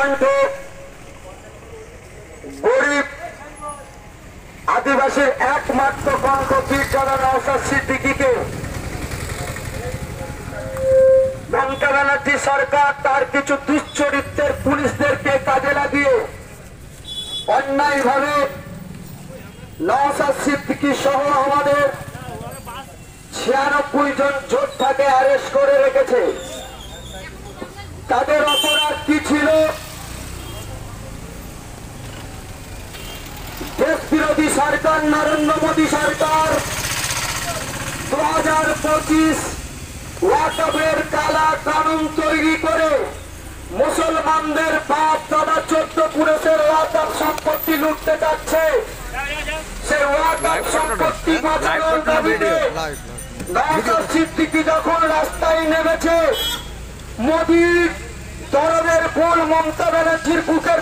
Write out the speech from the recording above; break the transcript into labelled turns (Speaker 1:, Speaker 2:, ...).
Speaker 1: কণ্ঠ গরিব আদিবাসীর একমাত্র কণ্ঠ পীরজাদা নওশাদ সিদ্দিকীকে মমতা ব্যানার্জি সরকার তার কিছু দুশ্চরিত্রের পুলিশদেরকে কাজে লাগিয়ে অন্যায়ভাবে নওশাদ সিদ্দিকী সহ আমাদের 96 জন যোদ্ধাকে অ্যারেস্ট করে রেখেছে। তাদের অপরাধ কি ছিল? দেশ বিরোধী সরকার নরেন্দ্র মোদী সরকার 2025 ওয়াকফের কালা কানুন তৈরি করে মুসলমানদের বাপ দাদা 14 পুরুষের ওয়াকফ সম্পত্তি লুটতে যাচ্ছে। সেই ওয়াকফ সম্পত্তি বাঁচানোর দাবিতে নওশাদ সিদ্দিকী যখন রাস্তায় নেমেছে, মোদীর দরদের ফুল মমতা ব্যানার্জির বুকের